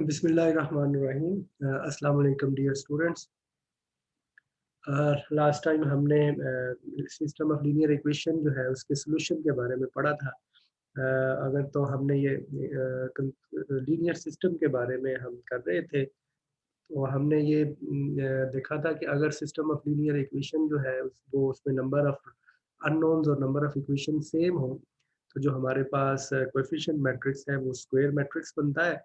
बिस्मिल्लाहिर्रहमानिर्रहीम। अस्सलाम वालेकुम डियर स्टूडेंट्स। लास्ट टाइम हमने सिस्टम ऑफ लीनियर इक्वेशन जो है उसके सॉल्यूशन के बारे में पढ़ा था। अगर तो हमने ये लीनियर सिस्टम के बारे में हम कर रहे थे, तो हमने ये देखा था कि अगर सिस्टम ऑफ लीनियर इक्वेशन जो है वो उसमें नंबर ऑफ अननोन्स और नंबर ऑफ इक्वेशन सेम हो, तो जो हमारे पास कोएफिशिएंट मैट्रिक्स है वो स्क्वायर मैट्रिक्स बनता है।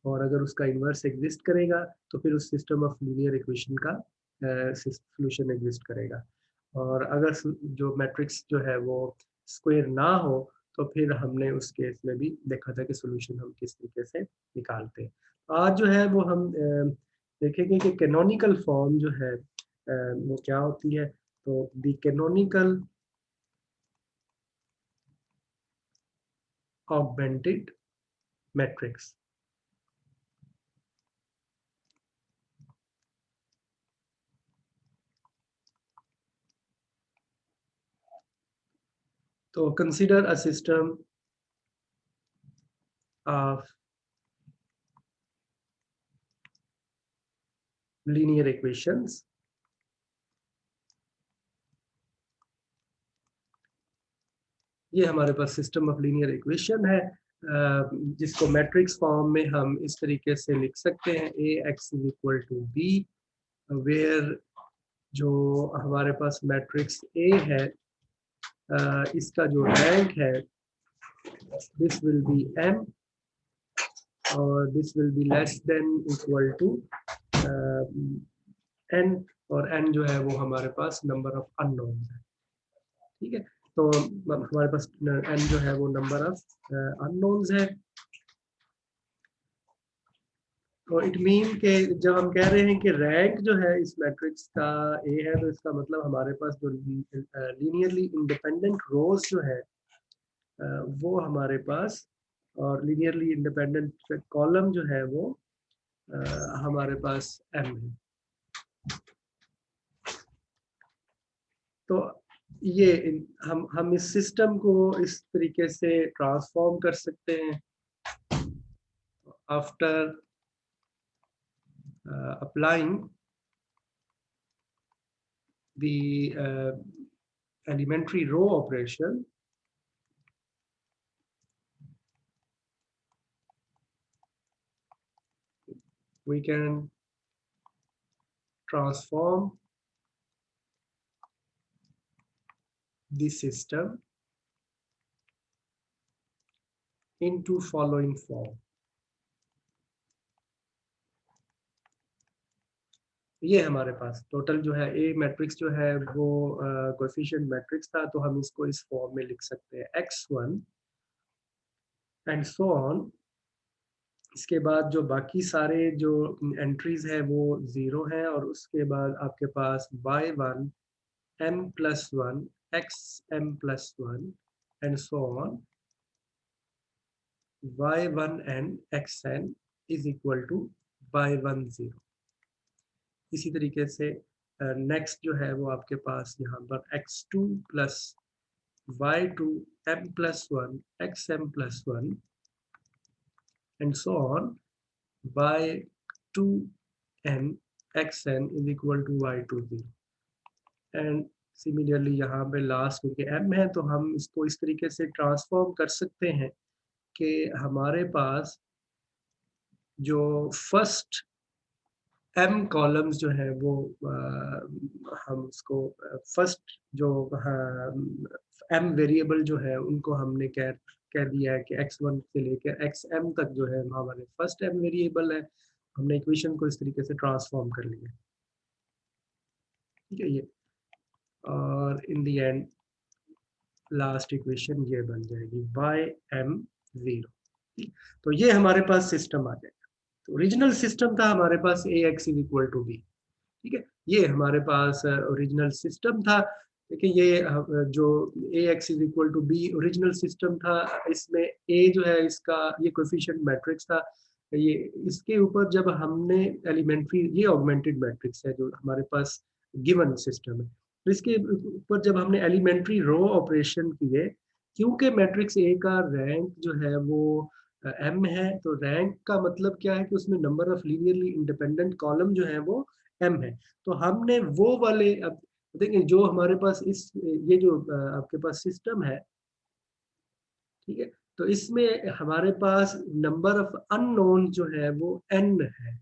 और अगर उसका इन्वर्स एग्जिस्ट करेगा तो फिर उस सिस्टम ऑफ लीनियर इक्वेशन का सॉल्यूशन एग्जिस्ट करेगा। और अगर जो मैट्रिक्स जो है वो स्क्वायर ना हो, तो फिर हमने उस केस में भी देखा था कि सॉल्यूशन हम किस तरीके से निकालते हैं। आज जो है वो हम देखेंगे कि कैनोनिकल फॉर्म जो है वो क्या होती है। तो द कैनोनिकल ऑगमेंटेड मैट्रिक्स। तो consider a system of linear equations ये हमारे पास सिस्टम ऑफ लीनियर इक्वेशन है, जिसको मैट्रिक्स फॉर्म में हम इस तरीके से लिख सकते हैं A x is equal to b, where जो हमारे पास मैट्रिक्स ए है, इसका जो रैंक है दिस विल बी एम और this will be less than equal to n, और एन जो है वो हमारे पास नंबर ऑफ अननोन है। ठीक है, तो हमारे पास एन जो है वो नंबर ऑफ अननोन्स है। तो इट मीन के जब हम कह रहे हैं कि रैंक जो है इस मैट्रिक्स का ए है, तो इसका मतलब हमारे पास जो लीनियरली इंडिपेंडेंट रोज जो है वो हमारे पास, और लीनियरली इंडिपेंडेंट कॉलम जो है वो हमारे पास एम है। तो ये हम इस सिस्टम को इस तरीके से ट्रांसफॉर्म कर सकते हैं। After applying the elementary row operation, we can transform the system into following form. ये हमारे पास टोटल जो है ए मैट्रिक्स जो है वो कोएफिशिएंट मैट्रिक्स था, तो हम इसको इस फॉर्म में लिख सकते हैं x1 एंड सो ऑन। इसके बाद जो बाकी सारे जो एंट्रीज है वो 0 है, और उसके बाद आपके पास y1 m+1 xm+1 and so on y1n xn is equal to y10। इसी तरीके से नेक्स्ट जो है वो आपके पास यहाँ पर x2 plus y2 m+1 xm+1 and so on y2n xn is equal to y20। And similarly यहाँ पे लास्ट क्योंकि m है, तो हम इसको इस तरीके से ट्रांसफॉर्म कर सकते हैं कि हमारे पास जो फर्स्ट m कॉलम्स जो है वो हम उसको फर्स्ट जो m वेरिएबल जो है उनको हमने कह दिया है कि x1 से लेकर xm तक जो है हमारे फर्स्ट m वेरिएबल है। हमने इक्वेशन को इस तरीके से ट्रांसफॉर्म कर लिया। ठीक है, ये और in the end last equation ये बन जाएगी y m0। तो ये हमारे पास सिस्टम आ जाएगा। तो ओरिजिनल सिस्टम था हमारे पास A x is equal to b. ठीक है, ये हमारे पास ओरिजिनल सिस्टम था। देखिए ये जो A x is equal to b original system था, इसमें ए जो है इसका ये कोएफिशिएंट मैट्रिक्स था। ये इसके ऊपर जब हमने एलिमेंट्री, ये ऑगमेंटेड मैट्रिक्स है जो हमारे पास गिवन सिस्टम है, तो इसके ऊपर जब हमने एलिमेंट्री रो ऑपरेशन किए, क्योंकि मैट्रिक्स ए का रैंक जो है वो m है, तो रैंक का मतलब क्या है कि उसमें number of linearly independent column जो है वो m है। तो हमने वो वाले, अब देखिए जो हमारे पास इस ये जो आपके पास सिस्टम है, ठीक है, तो इसमें हमारे पास नंबर ऑफ अननोन जो है वो n है,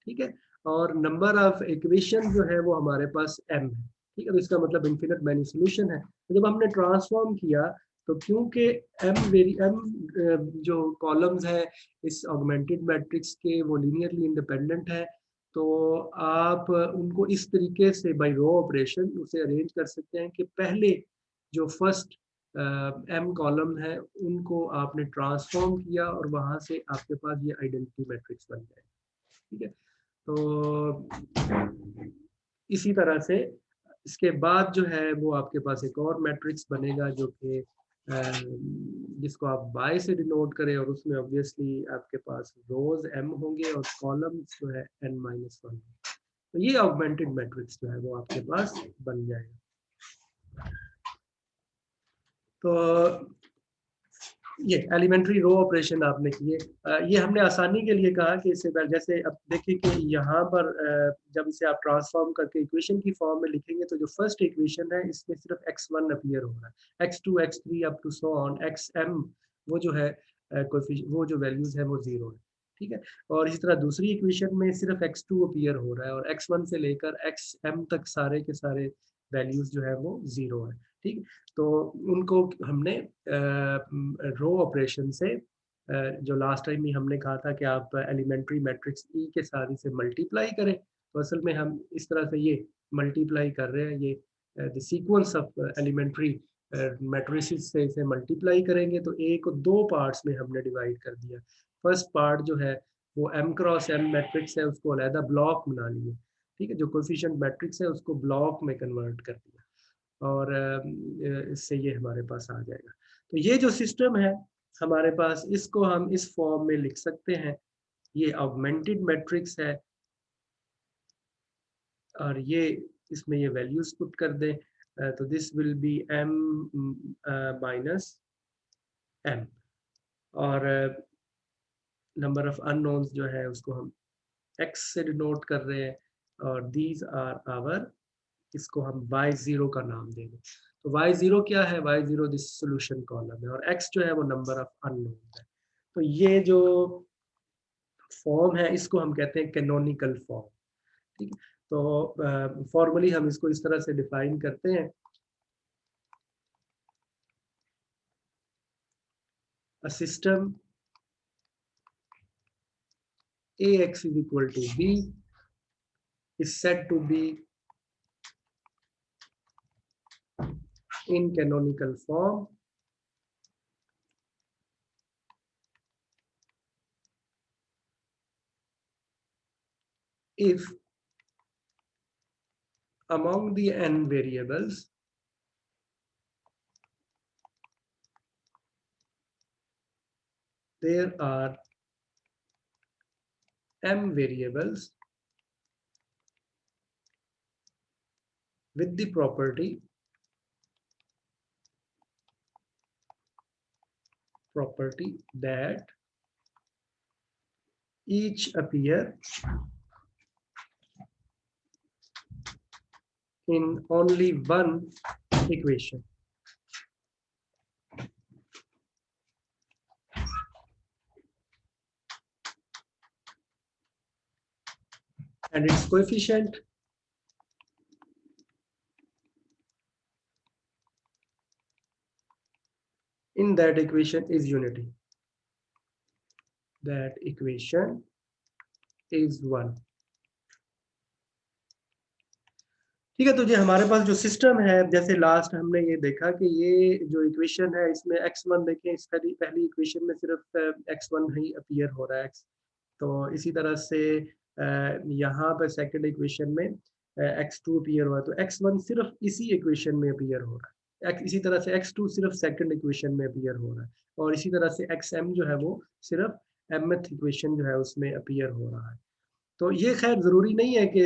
ठीक है, और नंबर ऑफ इक्वेशन जो है वो हमारे पास m है, ठीक है, तो इसका मतलब इन्फिनिट मैनी सॉल्यूशन है। तो जब हमने ट्रांसफॉर्म किया, तो क्योंकि m जो कॉलम्स है इस ऑगमेंटेड मैट्रिक्स के वो लीनियरली इंडिपेंडेंट है, तो आप उनको इस तरीके से बाय रो ऑपरेशन उसे अरेंज कर सकते हैं कि पहले जो फर्स्ट m कॉलम है उनको आपने ट्रांसफॉर्म किया और वहां से आपके पास ये आइडेंटिटी मैट्रिक्स बन जाए, ठीक है। तो इसी तरह से इसके बाद जो है वो आपके पास एक और मैट्रिक्स बनेगा जो कि जिसको आप बाय से डिनोट करें, और उसमें ऑब्वियसली आपके पास रोज m होंगे और कॉलम्स जो है n-1। तो ये ऑगमेंटेड मैट्रिक्स जो है वो आपके पास बन जाएगा। तो ये एलिमेंट्री रो ऑपरेशन आपने किए। ये हमने आसानी के लिए कहा कि इससे पहले, जैसे अब देखिए कि यहाँ पर जब इसे आप ट्रांसफॉर्म करके इक्वेशन की फॉर्म में लिखेंगे, तो जो फर्स्ट इक्वेशन है इसमें सिर्फ x1 अपीयर हो रहा है, x2 x3 up to so on xm वो जो है वो जो वैल्यूज है वो 0 है, ठीक है। और इसी तरह दूसरी इक्वेशन में सिर्फ x2 अपीयर हो रहा है और x1 से लेकर xm तक सारे के सारे वैल्यूज जो है वो 0 है, ठीक है। तो उनको हमने रो ऑपरेशन से जो लास्ट टाइम ही हमने कहा था कि आप एलिमेंट्री मैट्रिक्स ई के साथ इसे मल्टीप्लाई करें, तो असल में हम इस तरह से ये मल्टीप्लाई कर रहे हैं, ये the sequence of elementary matrices से इसे मल्टीप्लाई करेंगे, तो ए को दो पार्ट्स में हमने डिवाइड कर दिया। फर्स्ट पार्ट जो है वो m क्रॉस m मैट्रिक्स है, उसको अलहदा ब्लॉक बना लिए, ठीक है, जो कोफिशिएंट मैट्रिक्स है उसको ब्लॉक में कन्वर्ट कर दिया, और इससे ये हमारे पास आ जाएगा। तो ये जो सिस्टम है हमारे पास, इसको हम इस फॉर्म में लिख सकते हैं। ये ऑगमेंटेड मैट्रिक्स है और ये इसमें ये वैल्यूज पुट कर दें, तो this will B m minus m, और नंबर ऑफ अननोन्स जो है उसको हम x से डिनोट कर रहे हैं, और दीज आर आवर, इसको हम y0 का नाम देंगे। तो y0 क्या है? y0 दिस सॉल्यूशन कॉलम है, और x जो है वो नंबर ऑफ अननोन है। तो ये जो फॉर्म है इसको हम कहते हैं कैनोनिकल फॉर्म, ठीक है। तो फॉर्मली हम इसको इस तरह से डिफाइन करते हैं, a system ax is equal to b is said to be in canonical form if among the n variables there are m variables with the property that each appear in only one equation. And its coefficient in that equation is unity. That equation is 1. ठीक है, तो ये हमारे पास जो system है, जैसे last हमने ये देखा कि ये जो इक्वेशन है इसमें x1 देखें, इस पहली इक्वेशन में सिर्फ x1 ही अपीयर हो रहा है, तो इसी तरह से यहाँ पर सेकंड इक्वेशन में x2 अपीयर हुआ, तो x1 सिर्फ इसी इक्वेशन में अपीयर हो रहा है, इसी तरह से x2 सिर्फ सेकंड इक्वेशन में अपीयर हो रहा है, और इसी तरह से xm जो है वो सिर्फ mth इक्वेशन जो है उसमें अपीयर हो रहा है। तो ये खैर ज़रूरी नहीं है कि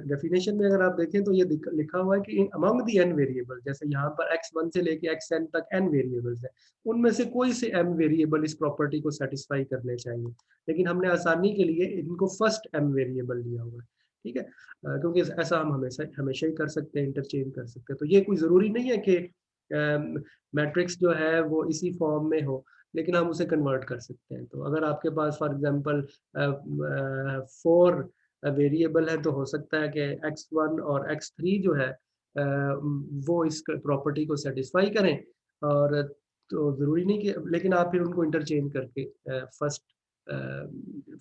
डेफिनेशन में अगर आप देखें तो ये लिखा हुआ है कि अमंग द एन वेरिएबल, जैसे यहाँ पर x1 से लेके xn तक n वेरिएबल्स हैं, उनमें से कोई से m वेरिएबल इस प्रॉपर्टी को सेटिस्फाई करने चाहिए, लेकिन हमने आसानी के लिए इनको फर्स्ट m वेरिएबल लिया हुआ है, ठीक है। क्योंकि ऐसा हम हमेशा हमेशा ही कर सकते हैं, इंटरचेंज कर सकते हैं, तो ये कोई ज़रूरी नहीं है कि मैट्रिक्स जो है वो इसी फॉर्म में हो, लेकिन हम उसे कन्वर्ट कर सकते हैं। तो अगर आपके पास फॉर एग्जांपल 4 वेरिएबल है, तो हो सकता है कि x1 और x3 जो है वो इस प्रॉपर्टी को सेटिस्फाई करें, और तो ज़रूरी नहीं कि, लेकिन आप फिर उनको इंटरचेंज करके फर्स्ट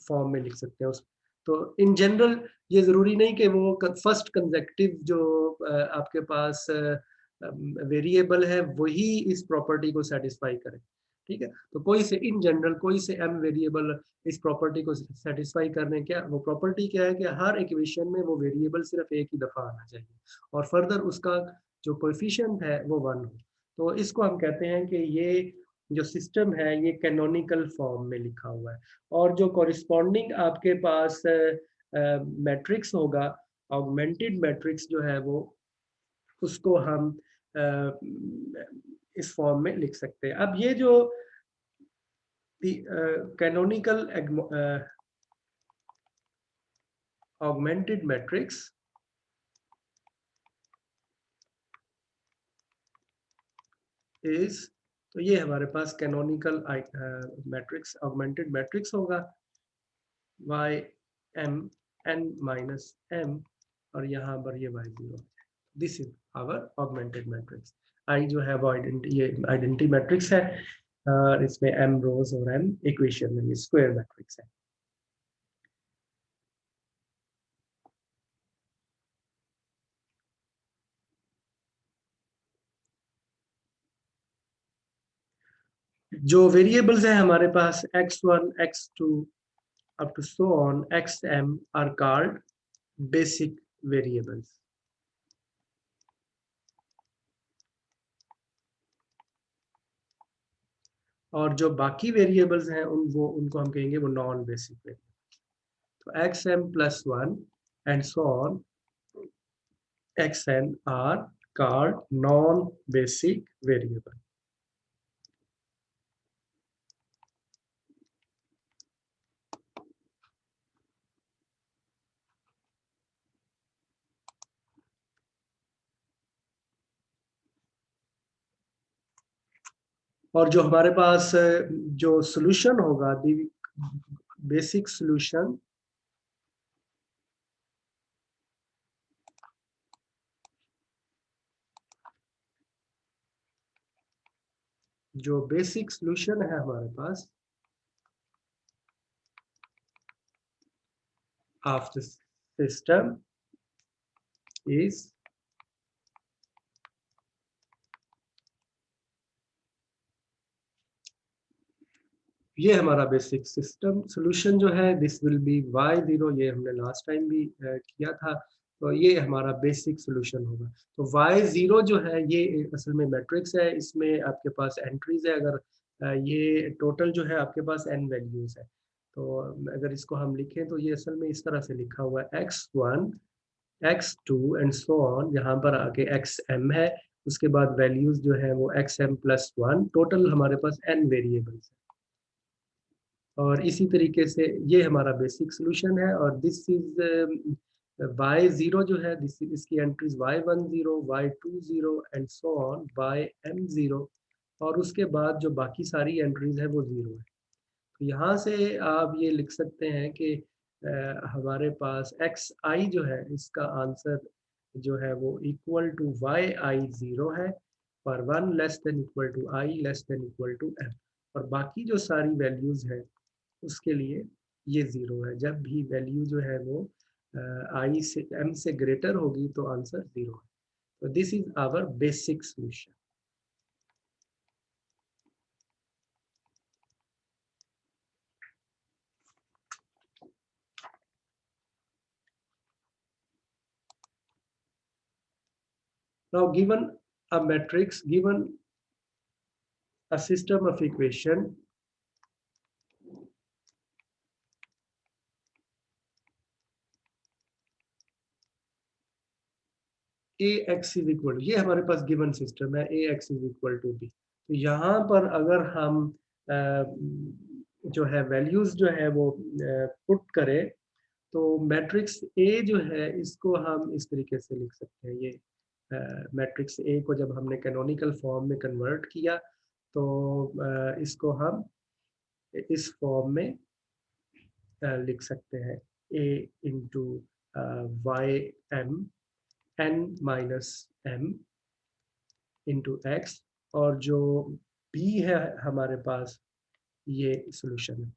फॉर्म में लिख सकते हैं उस। तो इन जनरल ये ज़रूरी नहीं कि वो फर्स्ट कंसेक्टिव जो आपके पास वेरिएबल है वही इस प्रॉपर्टी को सेटिस्फाई करे, ठीक है। तो कोई से इन जनरल कोई से m वेरिएबल इस प्रॉपर्टी को सेटिस्फाई करने, क्या वो प्रॉपर्टी क्या है कि हर इक्वेशन में वो वेरिएबल सिर्फ एक ही दफ़ा आना चाहिए, और फर्दर उसका जो कोएफिशिएंट है वो 1 हो। तो इसको हम कहते हैं कि ये जो सिस्टम है ये कैनोनिकल फॉर्म में लिखा हुआ है, और जो कॉरिस्पॉन्डिंग आपके पास मैट्रिक्स होगा, ऑगमेंटेड मैट्रिक्स जो है वो, उसको हम इस फॉर्म में लिख सकते हैं। अब ये जो कैनोनिकल augmented matrix is, तो ये हमारे पास कैनोनिकल मैट्रिक्स ऑगमेंटेड मैट्रिक्स होगा y m n minus m, और यहाँ पर ये y0, this is our augmented matrix. I जो है वो ये आइडेंटिटी मैट्रिक्स है, इसमें m रोज और m इक्वेशन है, ये स्क्वायर मैट्रिक्स है। जो वेरिएबल्स हैं हमारे पास x1 x2 up to so on xm are called basic variables, और जो बाकी वेरिएबल्स हैं उनको हम कहेंगे वो नॉन बेसिक वेरिएबल। तो xm plus 1 and so on xn are called non basic variable। और जो हमारे पास जो सॉल्यूशन होगा, बेसिक सॉल्यूशन, जो बेसिक सॉल्यूशन है हमारे पास ऑफ द सिस्टम इज, ये हमारा बेसिक सिस्टम सॉल्यूशन जो है, दिस विल बी y0, ये हमने लास्ट टाइम भी किया था, तो ये हमारा बेसिक सॉल्यूशन होगा। तो y0 जो है ये असल में मैट्रिक्स है, इसमें आपके पास एंट्रीज है, अगर ये टोटल जो है आपके पास n वैल्यूज है, तो अगर इसको हम लिखें तो ये असल में इस तरह से लिखा हुआ है x1 x2 and so on, यहाँ पर आके xm है, उसके बाद वैल्यूज जो है वो xm plus 1, टोटल हमारे पास n वेरिएबल्स है, और इसी तरीके से ये हमारा बेसिक सॉल्यूशन है। और दिस इज y0 जो है, दिस इसकी entries y10 y20 and so on m0, और उसके बाद जो बाकी सारी एंट्रीज है वो 0 है। तो यहाँ से आप ये लिख सकते हैं कि हमारे पास xi जो है इसका आंसर जो है वो इक्वल टू yi0 है, for 1 less than equal to i less than equal to m, और बाकी जो सारी वैल्यूज है उसके लिए ये 0 है। जब भी वैल्यू जो है वो आई से m से ग्रेटर होगी तो आंसर 0 है। तो this is our basic solution. Now given a matrix, given a system of equation, A x is equal, ये हमारे पास गिवन सिस्टम है, A x is equal to b. तो यहाँ पर अगर हम जो है वैल्यूज जो है वो पुट करें, तो मैट्रिक्स ए जो है इसको हम इस तरीके से लिख सकते हैं। ये मैट्रिक्स ए को जब हमने कैनोनिकल फॉर्म में कन्वर्ट किया, तो इसको हम इस फॉर्म में लिख सकते हैं, A into y m n minus m into x, और जो बी है हमारे पास, ये सॉल्यूशन है।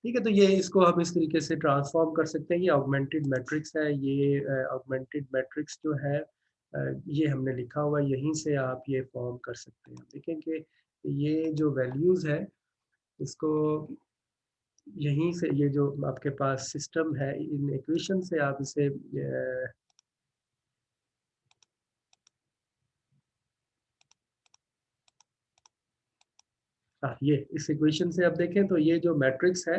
ठीक है, तो ये इसको हम इस तरीके से ट्रांसफॉर्म कर सकते हैं। ये ऑगमेंटेड मैट्रिक्स है। ये ऑगमेंटेड मैट्रिक्स जो है ये हमने लिखा हुआ है, यहीं से आप ये फॉर्म कर सकते हैं। देखें कि ये जो वैल्यूज है, इसको यहीं से, ये जो आपके पास सिस्टम है, इन इक्वेशन से आप इसे ये इस इक्वेशन से आप देखें तो ये जो मैट्रिक्स है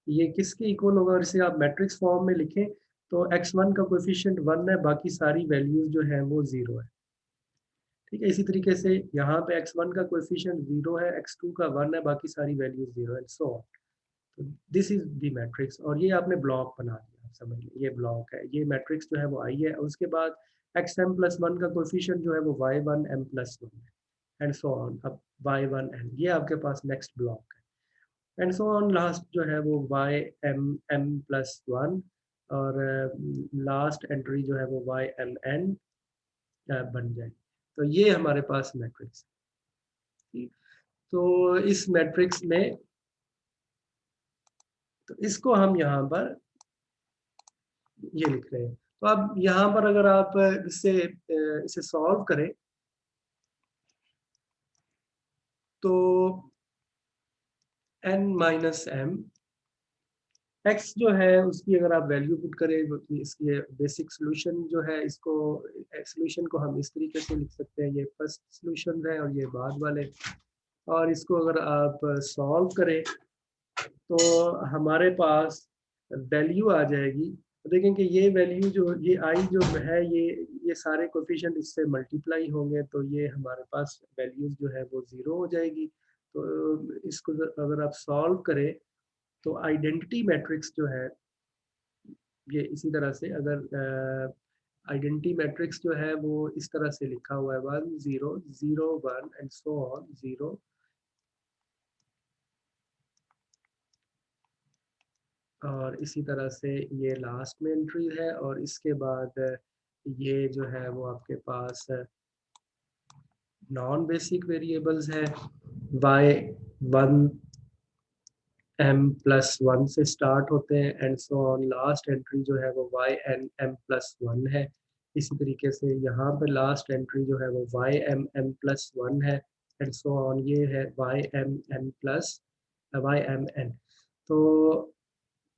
ये किसके इक्वल होगा, और इसे आप मैट्रिक्स फॉर्म में लिखें तो x1 का कोएफिशिएंट 1 है, बाकी सारी वैल्यूज जो है वो 0 है। ठीक है, इसी तरीके से यहाँ पे x1 का कोएफिशिएंट 0 है, x2 का 1 है, बाकी सारी वैल्यूज 0 है, सो तो दिस इज द मैट्रिक्स। और ये आपने ब्लॉक बना दिया, समझ लीजिए ये ब्लॉक है, ये मैट्रिक्स जो है वो आई है। उसके बाद xm+1 का कोएफिशिएंट जो है वो y1m+1 है, एंड सो ऑन। अब y1n ये आपके पास नेक्स्ट ब्लॉक है, एंड सो ऑन। लास्ट जो है वो ym+1, और लास्ट एंट्री जो है वो ymn बन जाए। तो ये हमारे पास मैट्रिक्स है। तो इस मैट्रिक्स में, तो इसको हम यहाँ पर ये लिख रहे हैं। तो अब यहाँ पर अगर आप इसे सॉल्व करें, तो n-m x जो है उसकी अगर आप वैल्यू पुट करें, तो इसकी बेसिक सोल्यूशन जो है, इसको सोल्यूशन को हम इस तरीके से लिख सकते हैं, ये फर्स्ट सोल्यूशन है और ये बाद वाले। और इसको अगर आप सॉल्व करें तो हमारे पास वैल्यू आ जाएगी। तो देखें कि ये वैल्यू जो, ये आई जो है, ये सारे कोफिशिएंट इससे मल्टीप्लाई होंगे, तो ये हमारे पास वैल्यूज जो है वो 0 हो जाएगी। तो इसको अगर आप सॉल्व करें तो आइडेंटिटी मैट्रिक्स जो है, ये इसी तरह से, अगर आइडेंटिटी मैट्रिक्स जो है वो इस तरह से लिखा हुआ है, 1 0 0 1 एंड सो ऑन 0। और इसी तरह से ये लास्ट में एंट्री है, और इसके बाद ये जो है वो आपके पास नॉन बेसिक वेरिएबल्स है, y1 m+1 से स्टार्ट होते हैं, and so on. Last entry जो है वो yn m+1 है। इसी तरीके से यहाँ पे लास्ट एंट्री जो है वो ym है, एंड सो ऑन। ये है ymn। तो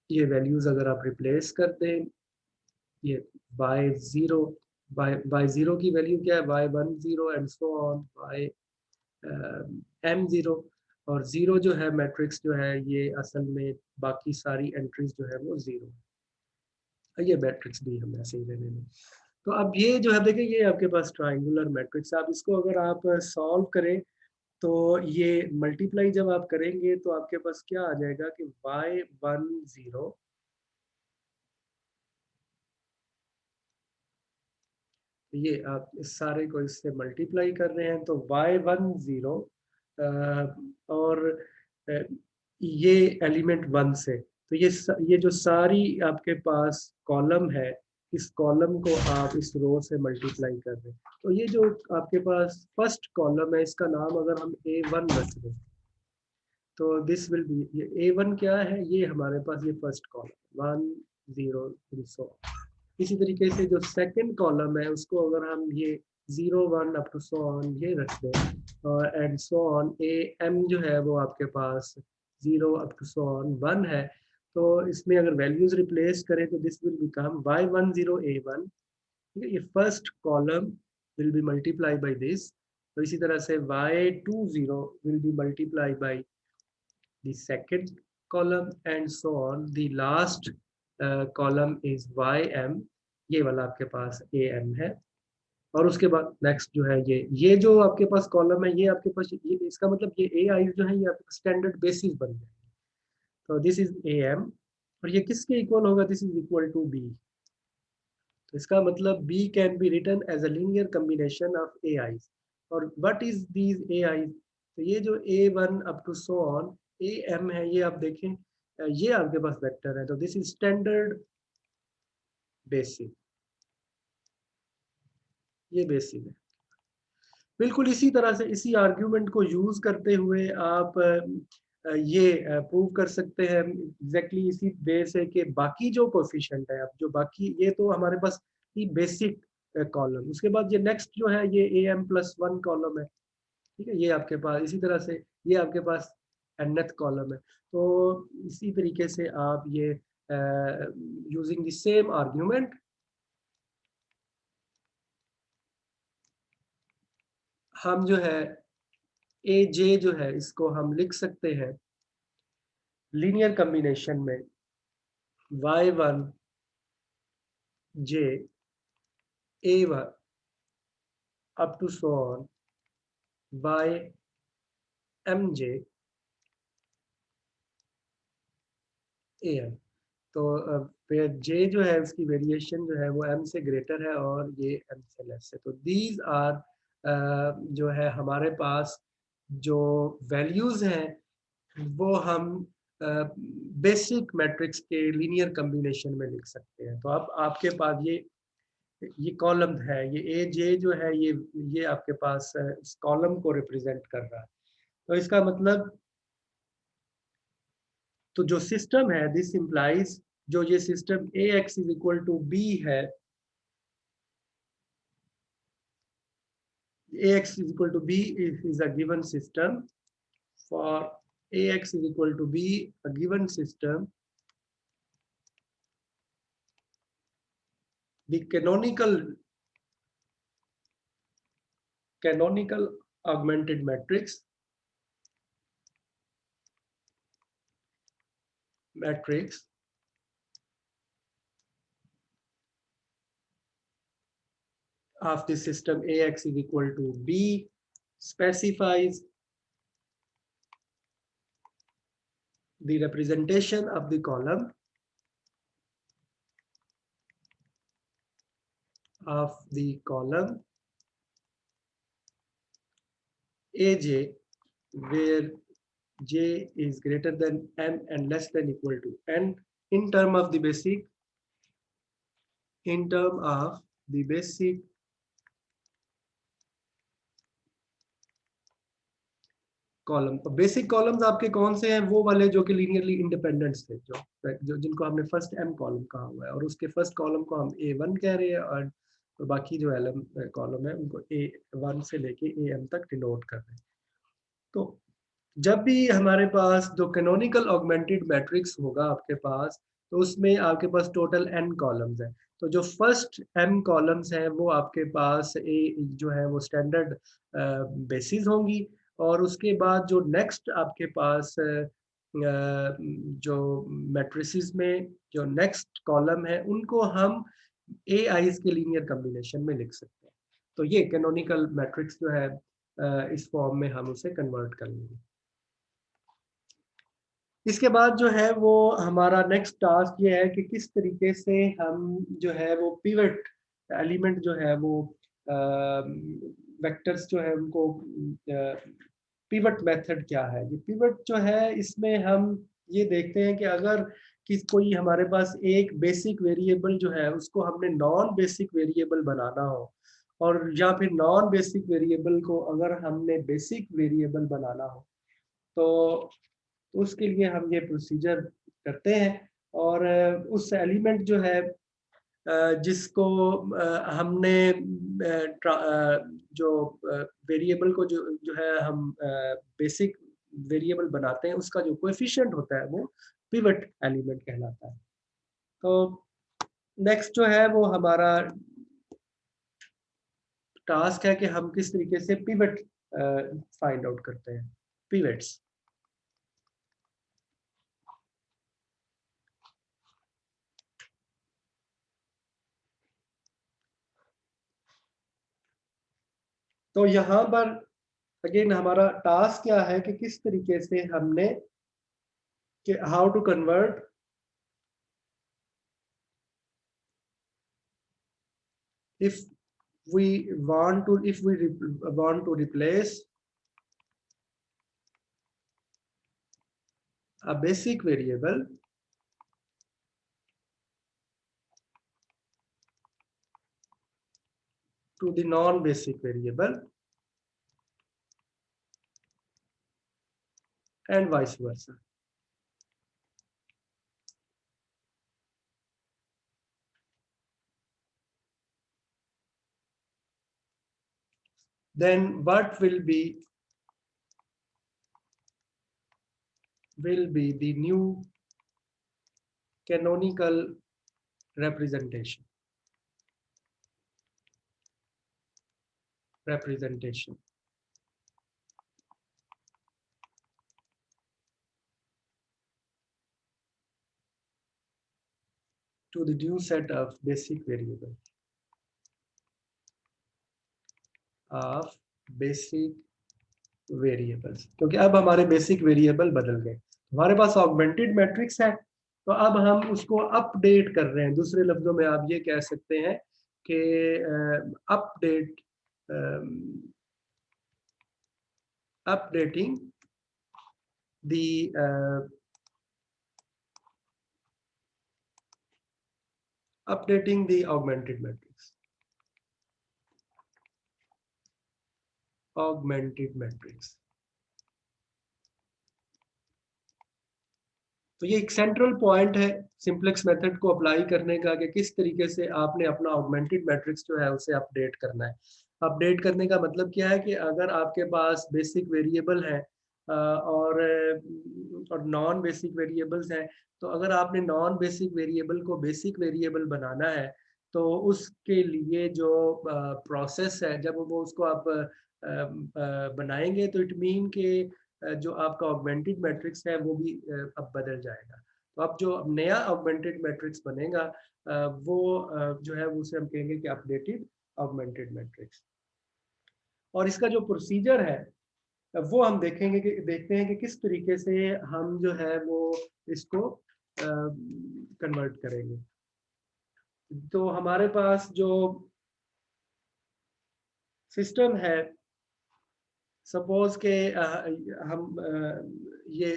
ये वैल्यूज अगर आप रिप्लेस कर दें, ये y0 y0 की वैल्यू क्या है, y10 and so on m0। और 0 जो है मैट्रिक्स जो है, ये असल में बाकी सारी एंट्रीज जो है वो 0 है। ये मैट्रिक्स भी हम ऐसे ही लेने में। तो अब ये जो है देखिए, ये आपके पास ट्राइंगुलर मैट्रिक्स। आप इसको अगर आप सॉल्व करें, तो ये मल्टीप्लाई जब आप करेंगे तो आपके पास क्या आ जाएगा कि y10, ये आप इस सारे को इससे मल्टीप्लाई कर रहे हैं तो y10, और ये एलिमेंट 1 से, तो ये जो सारी आपके पास कॉलम है, इस कॉलम को आप इस रो से मल्टीप्लाई कर रहे हैं। तो ये जो आपके पास फर्स्ट कॉलम है, इसका नाम अगर हम A1 रख दें, तो दिस विल बी, ये A1 क्या है, ये हमारे पास ये फर्स्ट कॉलम 1 0 300। इसी तरीके से जो सेकंड कॉलम है, उसको अगर हम ये 0 1 अप टू सो ऑन ये रख दें, और and so on, A m जो है वो आपके पास 0 अप टू सो ऑन 1 है। तो इसमें अगर वैल्यूज रिप्लेस करें तो this will become y10 a1। ठीक है, ये first column will be multiply by this. तो इसी तरह से y20 will be multiply by the second column, and so on. The last column is ym, ये वाला आपके पास am है। और उसके बाद नेक्स्ट जो है ये जो आपके पास कॉलम है, ये आपके पास ये, इसका मतलब ये ए आई जो है ये आपका स्टैंडर्ड बेसिस बन गया। तो दिस इज ए एम, और ये किसके इक्वल होगा? This is equal to b. तो इसका मतलब b can be written as a linear combination of A I. और what is these A I? तो ये जो A one up to so on A m है, ये आप देखें, ये आपके पास वेक्टर है, तो दिस इज स्टैंडर्ड बेसिस, ये बेसिस है। बिल्कुल इसी तरह से इसी आर्ग्यूमेंट को यूज करते हुए आप ये प्रूव कर सकते हैं एग्जैक्टली इसी वे से कि बाकी जो कोफिशिएंट है, अब जो बाकी ये तो हमारे पास ही बेसिक कॉलम, उसके बाद ये नेक्स्ट जो है ये a m plus one column है, ठीक है, ये आपके पास इसी तरह से ये आपके पास nth कॉलम है। तो इसी तरीके से आप ये यूजिंग द सेम आर्ग्यूमेंट हम जो है ए जे जो है इसको हम लिख सकते हैं लीनियर कम्बिनेशन में y one j a one up to so on y m j a m. तो फिर जे जो है उसकी वेरिएशन जो है वो एम से ग्रेटर है और ये एम से लेस है। तो दीज आर जो है हमारे पास जो वैल्यूज हैं वो हम बेसिक मैट्रिक्स के लीनियर कम्बिनेशन में लिख सकते हैं। तो अब आपके पास ये कॉलम है, ये ए जे जो है ये आपके पास इस कॉलम को रिप्रेजेंट कर रहा है। तो इसका मतलब तो जो सिस्टम है दिस इम्प्लाइज जो ये system a x is equal to b है, ax is equal to b is a given system. For ax is equal to b, a given system, the canonical augmented matrix of the system ax is equal to b specifies the representation of the column aj where j is greater than m and less than equal to n in term of the basic column. तो basic columns आपके कौन से हैं? वो वाले जो कि linearly independent थे, जो जिनको हमने फर्स्ट एम कॉलम कहा हुआ है, और उसके फर्स्ट कॉलम को हम ए वन कह रहे हैं, और तो बाकी जो एल एम कॉलम है उनको ए वन से लेके ए एम तक डिनोट कर रहे हैं। तो जब भी हमारे पास जो कैनोनिकल ऑगमेंटेड मैट्रिक्स होगा आपके पास, तो उसमें आपके पास टोटल एन कॉलम्स हैं। तो जो फर्स्ट एम कॉलम्स हैं वो आपके पास ए जो है वो स्टैंडर्ड बेसिस होंगी, और उसके बाद जो नेक्स्ट आपके पास जो मैट्रिसेस में जो नेक्स्ट कॉलम है उनको हम ए आईज के लीनियर कम्बिनेशन में लिख सकते हैं। तो ये कैनोनिकल मैट्रिक्स जो है इस फॉर्म में हम उसे कन्वर्ट कर लेंगे। इसके बाद जो है वो हमारा नेक्स्ट टास्क ये है कि किस तरीके से हम जो है वो पिवट एलिमेंट जो है वो वेक्टर्स जो है उनको पिवट मेथड क्या है। ये पिवट जो है इसमें हम ये देखते हैं कि अगर कोई हमारे पास एक बेसिक वेरिएबल जो है उसको हमने नॉन बेसिक वेरिएबल बनाना हो, और या फिर नॉन बेसिक वेरिएबल को अगर हमने बेसिक वेरिएबल बनाना हो, तो उसके लिए हम ये प्रोसीजर करते हैं। और उस एलिमेंट जो है जिसको हमने जो वेरिएबल को जो जो है हम बेसिक वेरिएबल बनाते हैं उसका जो कोएफिशिएंट होता है वो पिवट एलिमेंट कहलाता है। तो नेक्स्ट जो है वो हमारा टास्क है कि हम किस तरीके से पिवट फाइंड आउट करते हैं, पिवट्स। तो यहाँ पर अगेन हमारा टास्क क्या है कि किस तरीके से हमने कि how to convert if if we want to replace a basic variable to the non-basic variable and vice versa. Then what will be the new canonical representation. To the new set of basic variables क्योंकि अब हमारे basic variable बदल गए, हमारे पास augmented matrix है, तो अब हम उसको अपडेट कर रहे हैं। दूसरे लफ्जों में आप ये कह सकते हैं कि updating the updating the augmented matrix. तो ये एक सेंट्रल पॉइंट है सिंप्लेक्स मेथड को अप्लाई करने का कि किस तरीके से आपने अपना ऑगमेंटेड मैट्रिक्स जो है उसे अपडेट करना है। अपडेट करने का मतलब क्या है कि अगर आपके पास बेसिक वेरिएबल है और नॉन बेसिक वेरिएबल्स हैं, तो अगर आपने नॉन बेसिक वेरिएबल को बेसिक वेरिएबल बनाना है तो उसके लिए जो प्रोसेस है, जब वो उसको आप बनाएंगे तो इट मीन के जो आपका ऑगमेंटेड मैट्रिक्स है वो भी अब बदल जाएगा। तो अब जो नया ऑगमेंटेड मैट्रिक्स बनेगा वो जो है उसे हम कहेंगे कि अपडेटेड ऑगमेंटेड मैट्रिक्स। और इसका जो प्रोसीजर है वो हम देखते हैं कि किस तरीके से हम जो है वो इसको कन्वर्ट करेंगे। तो हमारे पास जो सिस्टम है, सपोज के हम ये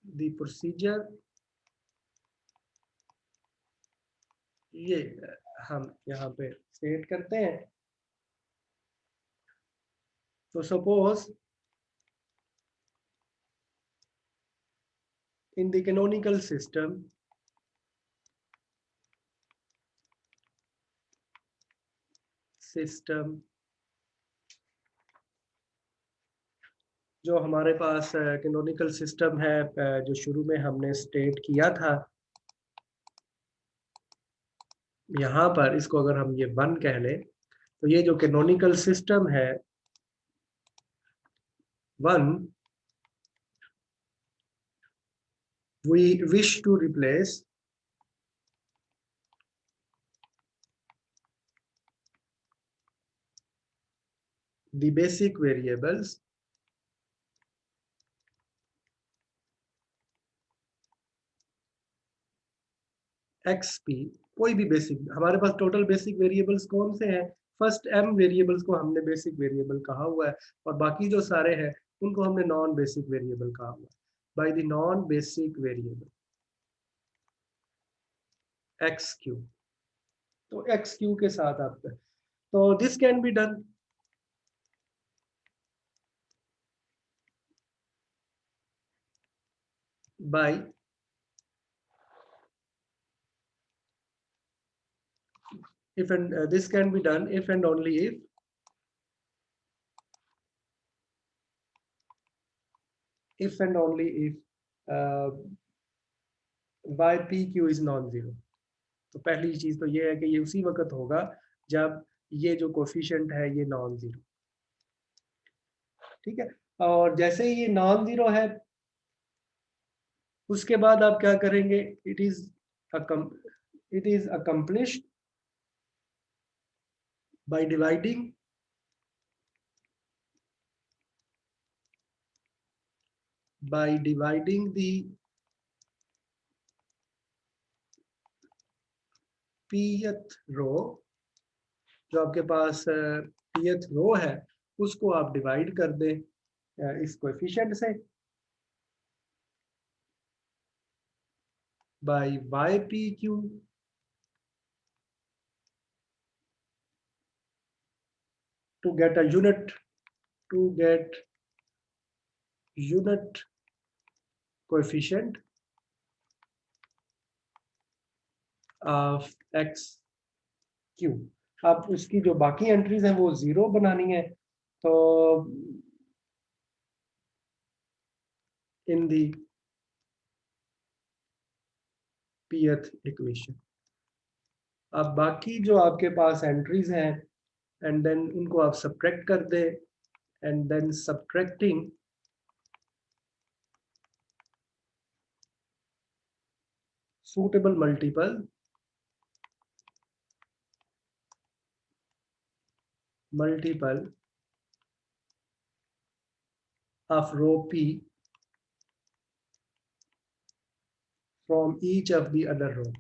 द प्रोसीजर ये हम यहाँ पे स्टेट करते हैं। तो suppose in the canonical system जो हमारे पास कैनोनिकल सिस्टम है जो शुरू में हमने स्टेट किया था, यहाँ पर इसको अगर हम ये 1 कह लें, तो ये जो कैनोनिकल सिस्टम है 1, we wish to replace the basic variables xp, कोई भी बेसिक, हमारे पास टोटल बेसिक वेरिएबल्स कौन से हैं? फर्स्ट m वेरिएबल्स को हमने बेसिक वेरिएबल कहा हुआ है और बाकी जो सारे हैं उनको हमने नॉन बेसिक वेरिएबल कहा हुआ है। By the non basic variable xq, तो xq के साथ आपका, तो this can be done by if and this can be done if and only if and only if by pq is non-zero। तो पहली चीज तो ये है कि ये उसी वक्त होगा जब ये जो कोफिशिएंट है ये नॉन जीरो, ठीक है। और जैसे ही ये नॉन जीरो है उसके बाद आप क्या करेंगे, it is accomplished by dividing by dividing the pth रो, जो आपके पास pth रो है उसको आप डिवाइड कर दें इस कोएफिशिएंट से by ypq to get a unit coefficient of xq। अब उसकी जो बाकी एंट्रीज हैं वो 0 बनानी है, तो इन दी pth इक्वेशन, अब बाकी जो आपके पास एंट्रीज हैं एंड देन उनको आप सब्ट्रैक्ट कर दे, and then subtracting suitable multiple of row P from each of the other row.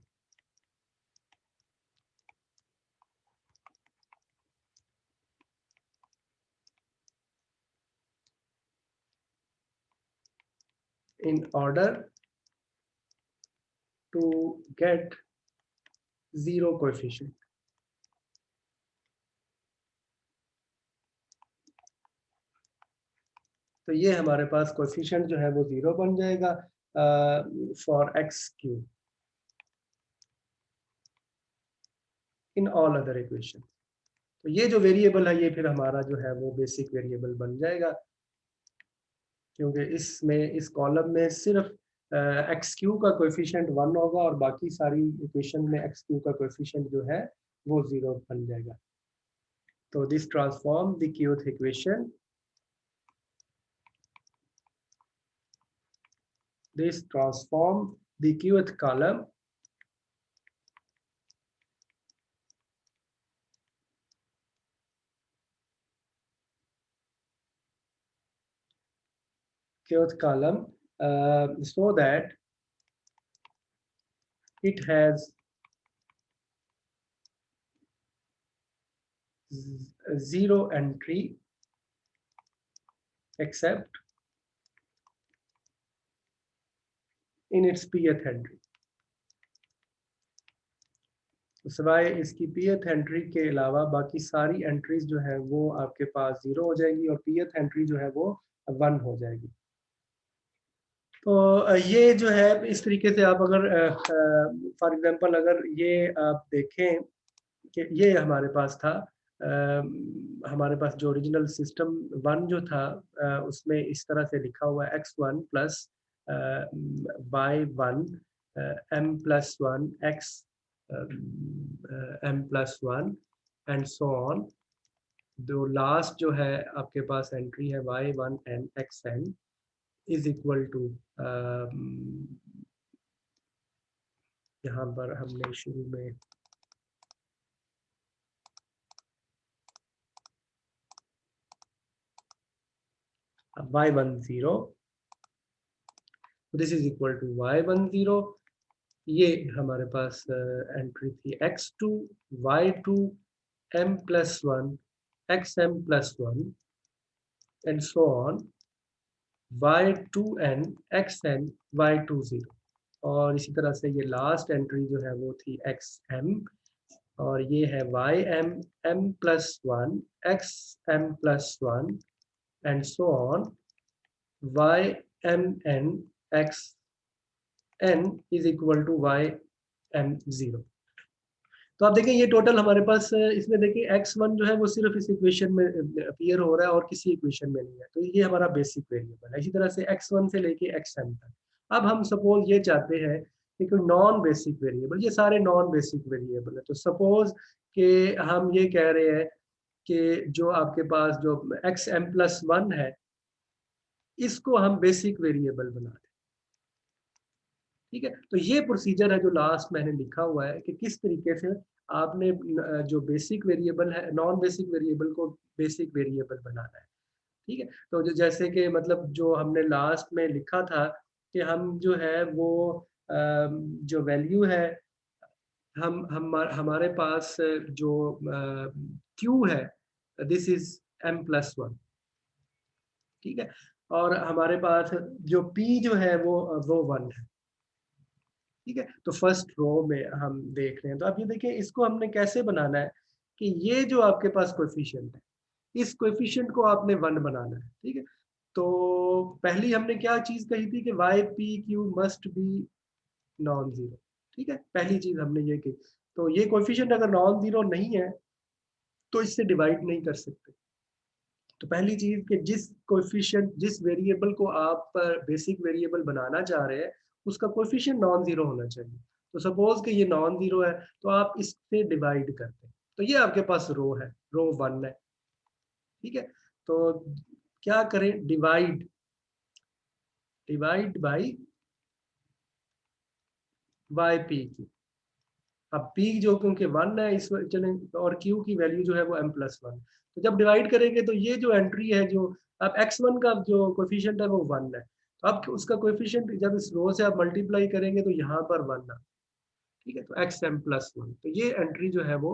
In order to get zero coefficient. तो ये हमारे पास कोएफिशिएंट जो है वो 0 बन जाएगा for x Q in all other equation. तो ये जो वेरिएबल है ये फिर हमारा जो है वो बेसिक वेरिएबल बन जाएगा, क्योंकि इसमें इस कॉलम में सिर्फ एक्स क्यू का कोएफिशिएंट 1 होगा और बाकी सारी इक्वेशन में एक्स क्यू का कोएफिशिएंट जो है वो 0 बन जाएगा। तो this transform the qth equation, this transform the kth column so that it has zero entry except in its pth entry। तो सिवाय इसकी pth एंट्री के अलावा बाकी सारी एंट्रीज जो है वो आपके पास 0 हो जाएगी और pth एंट्री जो है वो 1 हो जाएगी। तो ये जो है इस तरीके से आप अगर फॉर एग्जांपल अगर ये आप देखें कि ये हमारे पास था, हमारे पास जो ओरिजिनल सिस्टम 1 जो था उसमें इस तरह से लिखा हुआ है x1 plus y1 m+1 x m+1 and so on. जो लास्ट जो है आपके पास एंट्री है y1n xn is equal to, यहाँ पर हमने शुरू में y10, this is equal to y10। ये हमारे पास एंट्री थी x2 y2 m+1 xm+1 and so on y2n xn y20, और इसी तरह से ये लास्ट एंट्री जो है वो थी xm और ये है ym m+1 xm+1 and so on ymn xn is equal to ym0। तो आप देखें ये टोटल हमारे पास इसमें देखिए x1 जो है वो सिर्फ इस इक्वेशन में अपीयर हो रहा है और किसी इक्वेशन में नहीं है, तो ये हमारा बेसिक वेरिएबल है। इसी तरह से x1 से लेके xm तक। अब हम सपोज ये चाहते हैं कि कोई नॉन बेसिक वेरिएबल, ये सारे नॉन बेसिक वेरिएबल है, तो सपोज कि हम ये कह रहे हैं कि जो आपके पास जो xm+1 है इसको हम बेसिक वेरिएबल बना दें। ठीक है, तो ये प्रोसीजर है जो लास्ट मैंने लिखा हुआ है कि किस तरीके से आपने जो बेसिक वेरिएबल है नॉन बेसिक वेरिएबल को बेसिक वेरिएबल बनाना है। ठीक है। तो जो जैसे कि मतलब जो हमने लास्ट में लिखा था कि हम जो है वो जो वैल्यू है हमारे पास जो क्यू है दिस इज m+1, ठीक है। और हमारे पास जो p जो है वो 1 है, ठीक है। तो फर्स्ट रो में हम देख रहे हैं, तो अब ये देखिए इसको हमने कैसे बनाना है कि ये जो आपके पास कोएफिशिएंट है, इस कोएफिशिएंट को आपने 1 बनाना है, ठीक है। तो पहली हमने क्या चीज कही थी कि y p q must be non zero, ठीक है। पहली चीज हमने ये की, तो ये कोएफिशिएंट अगर नॉन जीरो नहीं है तो इससे डिवाइड नहीं कर सकते। तो पहली चीज कि जिस कोएफिशिएंट जिस वेरिएबल को आप बेसिक वेरिएबल बनाना चाह रहे हैं उसका कोएफिशिएंट नॉन जीरो होना चाहिए। तो सपोज कि ये नॉन जीरो है तो आप इससे डिवाइड करते हैं, तो ये आपके पास रो है, रो 1 है, ठीक है। तो क्या करें, divide divide by y p की। अब p जो क्योंकि 1 है इस चले, और q की वैल्यू जो है वो m+1, तो जब डिवाइड करेंगे तो ये जो एंट्री है जो अब x1 का जो कोएफिशिएंट है वो 1 है, तो अब उसका कोएफिशिएंट जब इस रो से आप मल्टीप्लाई करेंगे तो यहाँ पर 1 है, ठीक है। तो xm+1, तो ये एंट्री जो है वो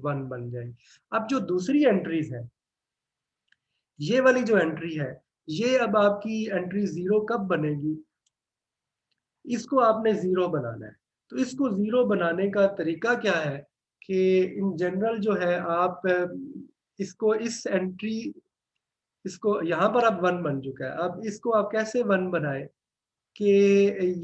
1 बन जाएगी। अब जो दूसरी एंट्रीज है, ये वाली जो एंट्री है, ये अब आपकी एंट्री 0 कब बनेगी, इसको आपने 0 बनाना है। तो इसको 0 बनाने का तरीका क्या है कि इन जनरल जो है आप इसको इस एंट्री इसको यहाँ पर अब 1 बन चुका है, अब इसको आप कैसे 1 बनाए कि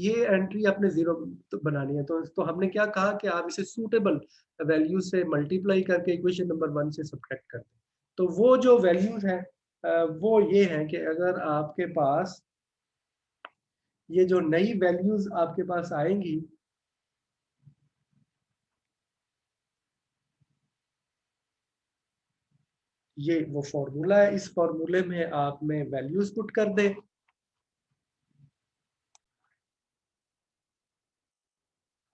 ये एंट्री आपने 0 तो बनानी है। तो हमने क्या कहा कि आप इसे सूटेबल वैल्यू से मल्टीप्लाई करके इक्वेशन नंबर 1 से सब्ट्रैक्ट करते हैं। तो वो जो वैल्यूज है वो ये है कि अगर आपके पास ये जो नई वैल्यूज आपके पास आएंगी, ये वो फॉर्मूला है, इस फॉर्मूले में आपने वैल्यूज पुट कर दे।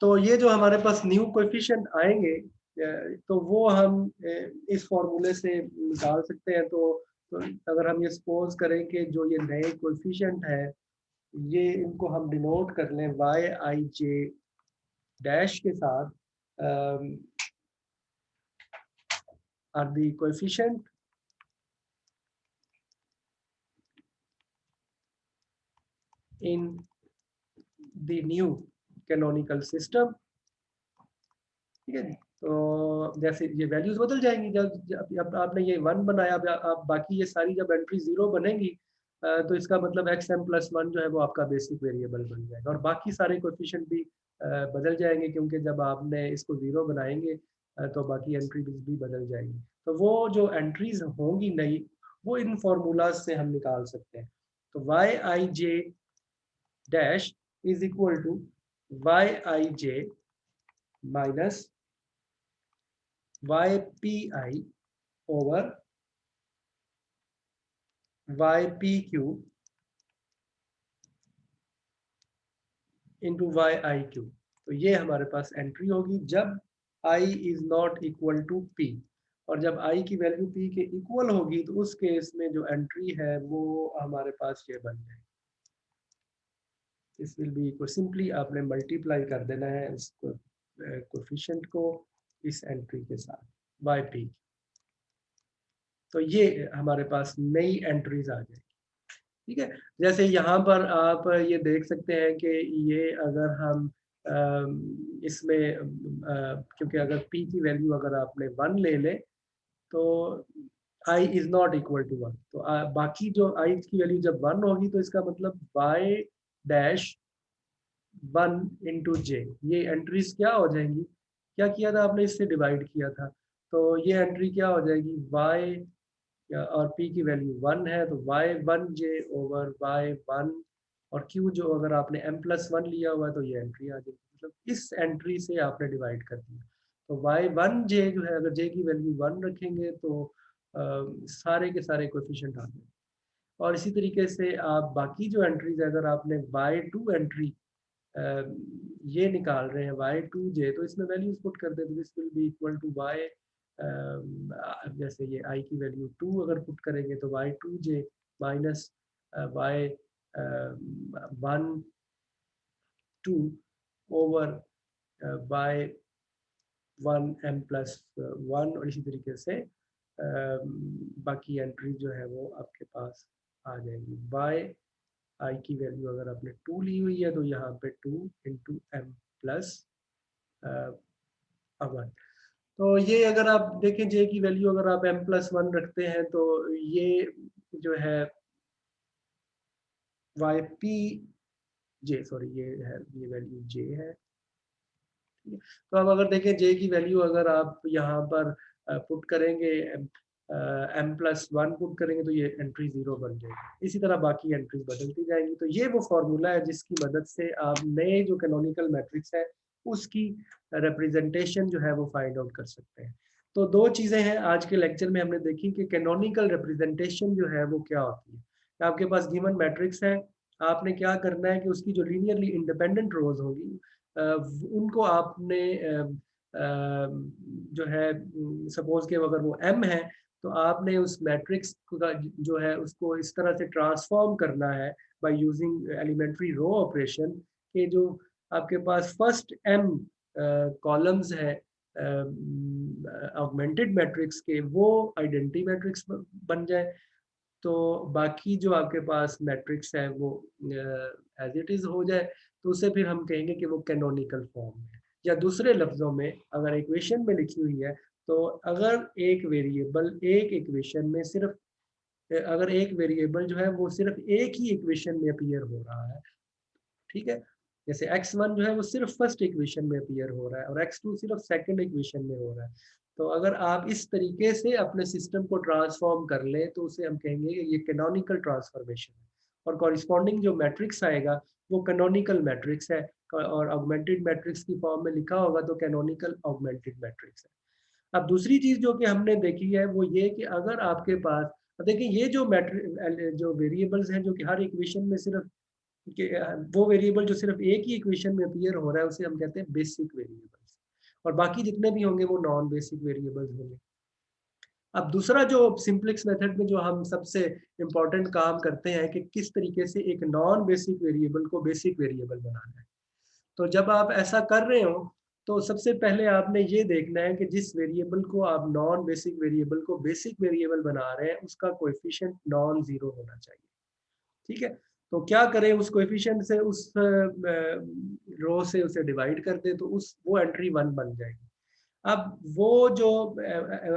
तो ये जो हमारे पास न्यू कोएफिशिएंट आएंगे तो वो हम इस फॉर्मूले से निकाल सकते हैं। तो अगर हम ये सपोज करें कि जो ये नए कोएफिशिएंट है ये इनको हम डिनोट कर लें वाई आई जे डैश के साथ, are the coefficient in the new canonical system, ठीक है जी। तो जैसे ये वैल्यूज बदल जाएंगी जब आपने ये 1 बनाया, अब आप बाकी ये सारी जब एंट्री 0 बनेगी तो इसका मतलब xm+1 जो है वो आपका बेसिक वेरिएबल बन जाएगा, और बाकी सारे कोएफिशिएंट भी बदल जाएंगे क्योंकि जब आपने इसको 0 बनाएंगे तो बाकी एंट्रीज भी बदल जाएंगी। तो वो जो एंट्रीज होंगी नई वो इन फॉर्मूलाज से हम निकाल सकते हैं। तो y i j dash is equal to y i j minus y p i over y p q into y i q. तो ये हमारे पास एंट्री होगी जब i is not equal to p, और जब i की वैल्यू p के इक्वल होगी तो उस केस में जो एंट्री है वो हमारे पास ये बन जाएगी। इस विल बी इक्वल, सिंपली आपने मल्टीप्लाई कर देना है इसको कोफिशिएंट को इस एंट्री के साथ वाई पी, तो ये हमारे पास नई एंट्रीज आ जाएगी, ठीक है। जैसे यहाँ पर आप ये देख सकते हैं कि ये अगर हम इसमें क्योंकि अगर p की वैल्यू अगर आपने 1 ले ले तो i is not equal to 1, तो बाकी जो i की वैल्यू जब 1 होगी तो इसका मतलब y डैश 1 इंटू जे, ये एंट्रीज क्या हो जाएंगी, क्या किया था आपने, इससे डिवाइड किया था, तो ये एंट्री क्या हो जाएगी y और p की वैल्यू 1 है तो y1j ओवर y1, और q जो अगर आपने m+1 लिया हुआ है तो ये एंट्री आ जाएगी, मतलब इस एंट्री से आपने डिवाइड कर दिया। तो y1j जो है अगर j की वैल्यू 1 रखेंगे तो सारे के सारे कोएफिशिएंट आ जाएंगे। और इसी तरीके से आप बाकी जो एंट्रीज है, अगर आपने y2 एंट्री ये निकाल रहे हैं y2j, तो इसमें वैल्यूज पुट कर दे तो this will be equal to y, जैसे ये i की वैल्यू 2 अगर पुट करेंगे तो y2j minus Y 1 2 over Y 1m+1, और इसी तरीके से बाकी एंट्री जो है वो आपके पास आ जाएगी। बाय आई की वैल्यू अगर आपने 2 ली हुई है तो यहाँ पे 2 इंटू एम प्लस 1। तो ये अगर आप देखें जे की वैल्यू अगर आप m+1 रखते हैं तो ये जो है वाई पी जे, सॉरी ये है, ये वैल्यू जे है। तो अब अगर देखें जे की वैल्यू अगर आप यहाँ पर पुट करेंगे m+1 पुट करेंगे तो ये एंट्री 0 बन जाएगी। इसी तरह बाकी एंट्रीज बदलती जाएंगी। तो ये वो फॉर्मूला है जिसकी मदद से आप नए जो कैनोनिकल मैट्रिक्स है उसकी रिप्रेजेंटेशन जो है वो फाइंड आउट कर सकते हैं। तो दो चीज़ें हैं आज के लेक्चर में हमने देखी कि कैनोनिकल रिप्रेजेंटेशन जो है वो क्या होती है। आपके पास गिवन मैट्रिक्स है, आपने क्या करना है कि उसकी जो लीनियरली इंडिपेंडेंट रोज होगी उनको आपने जो है सपोज के अगर वो m है तो आपने उस मैट्रिक्स का जो है उसको इस तरह से ट्रांसफॉर्म करना है by using elementary row operation कि जो आपके पास फर्स्ट m कॉलम्स है ऑगमेंटेड मैट्रिक्स के वो आइडेंटिटी मैट्रिक्स बन जाए, तो बाकी जो आपके पास मैट्रिक्स है वो एज इट इज हो जाए, तो उसे फिर हम कहेंगे कि वो कैनोनिकल फॉर्म है। या दूसरे लफ्जों में अगर इक्वेशन में लिखी हुई है तो अगर एक वेरिएबल एक इक्वेशन में सिर्फ अगर एक वेरिएबल जो है वो सिर्फ एक ही इक्वेशन में अपीयर हो रहा है, ठीक है, जैसे x1 जो है वो सिर्फ फर्स्ट इक्वेशन में अपीयर हो रहा है और x2 सिर्फ सेकंड इक्वेशन में हो रहा है, तो अगर आप इस तरीके से अपने सिस्टम को ट्रांसफॉर्म कर लें तो उसे हम कहेंगे कि ये कैनोनिकल ट्रांसफॉर्मेशन है। और कॉरिस्पॉन्डिंग जो मैट्रिक्स आएगा वो कैनोनिकल मैट्रिक्स है, और ऑगमेंटेड मैट्रिक्स की फॉर्म में लिखा होगा तो कैनोनिकल ऑगमेंटेड मैट्रिक्स है। अब दूसरी चीज जो कि हमने देखी है वो ये कि अगर आपके पास देखिए ये जो मैट्रिक जो वेरिएबल्स हैं जो कि हर इक्वेशन में सिर्फ कि वो वेरिएबल जो सिर्फ एक ही इक्वेशन में अपीयर हो रहा है उसे हम कहते हैं बेसिक वेरिएबल्स, और बाकी जितने भी होंगे वो नॉन बेसिक वेरिएबल्स होंगे। अब दूसरा जो सिंप्लेक्स मेथड में जो हम सबसे इम्पोर्टेंट काम करते हैं कि किस तरीके से एक नॉन बेसिक वेरिएबल को बेसिक वेरिएबल बनाना है। तो जब आप ऐसा कर रहे हो तो सबसे पहले आपने ये देखना है कि जिस वेरिएबल को आप नॉन बेसिक वेरिएबल को बेसिक वेरिएबल बना रहे हैं उसका कोएफिशिएंट नॉन जीरो होना चाहिए, ठीक है। तो क्या करें, उस कोएफिशिएंट से उस रो से उसे डिवाइड कर दें तो उस वो एंट्री 1 बन जाएगी। अब वो जो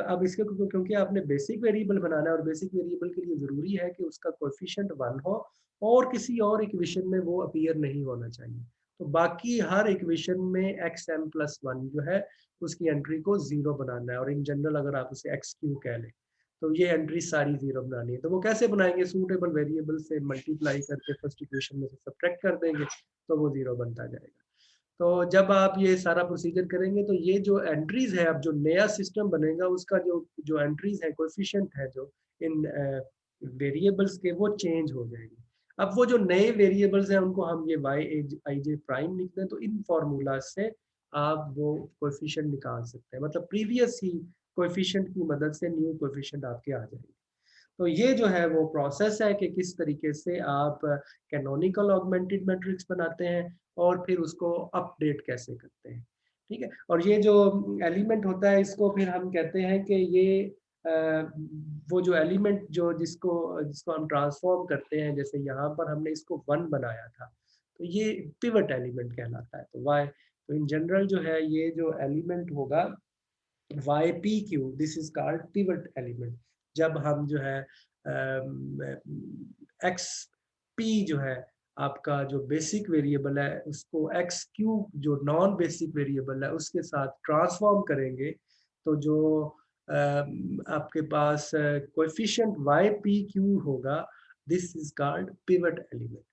अब इसके क्योंकि आपने बेसिक वेरिएबल बनाना है और बेसिक वेरिएबल के लिए ज़रूरी है कि उसका कोएफिशिएंट 1 हो और किसी और इक्वेशन में वो अपीयर नहीं होना चाहिए। तो बाकी हर इक्वेशन में xm+1 जो है उसकी एंट्री को 0 बनाना है, और इन जनरल अगर आप उसे xq कह लें तो ये एंट्री सारी 0 बनानी है। तो वो कैसे बनाएंगे, सूटेबल वेरिएबल से मल्टीप्लाई करके फर्स्ट इक्वेशन में से सब्ट्रैक्ट कर देंगे तो वो 0 बनता जाएगा। तो जब आप ये सारा प्रोसीजर करेंगे तो ये जो एंट्रीज है, अब जो नया सिस्टम बनेगा उसका जो जो एंट्रीज है कोएफिशिएंट है जो इन वेरिएबल्स के वो चेंज हो जाएंगे। अब वो जो नए वेरिएबल्स हैं उनको हम ये वाई आई जे प्राइम लिखते हैं, तो इन फार्मूला से आप वो कोएफिशिएंट निकाल सकते हैं, मतलब प्रीवियस ही कोएफिशिएंट की मदद से न्यू कोएफिशिएंट आपके आ जाएंगे। तो ये जो है वो प्रोसेस है कि किस तरीके से आप कैनोनिकल ऑगमेंटेड मैट्रिक्स बनाते हैं और फिर उसको अपडेट कैसे करते हैं, ठीक है। और ये जो एलिमेंट होता है इसको फिर हम कहते हैं कि ये वो जो एलिमेंट जो जिसको जिसको हम ट्रांसफॉर्म करते हैं, जैसे यहाँ पर हमने इसको 1 बनाया था तो ये पिवट एलिमेंट कहलाता है। तो वाई, तो इन जनरल जो है ये जो एलिमेंट होगा YPQ, this is called pivot element. जब हम जो है एक्स पी जो है आपका जो बेसिक वेरिएबल है उसको एक्स क्यू जो नॉन बेसिक वेरिएबल है उसके साथ ट्रांसफॉर्म करेंगे तो जो आपके पास कोएफिशिएंट YPQ होगा, this is called pivot element,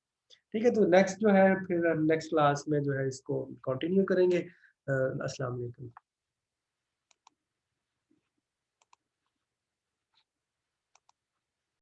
ठीक है। तो नेक्स्ट जो है फिर नेक्स्ट क्लास में जो है इसको कंटिन्यू करेंगे। अस्सलाम वालेकुम।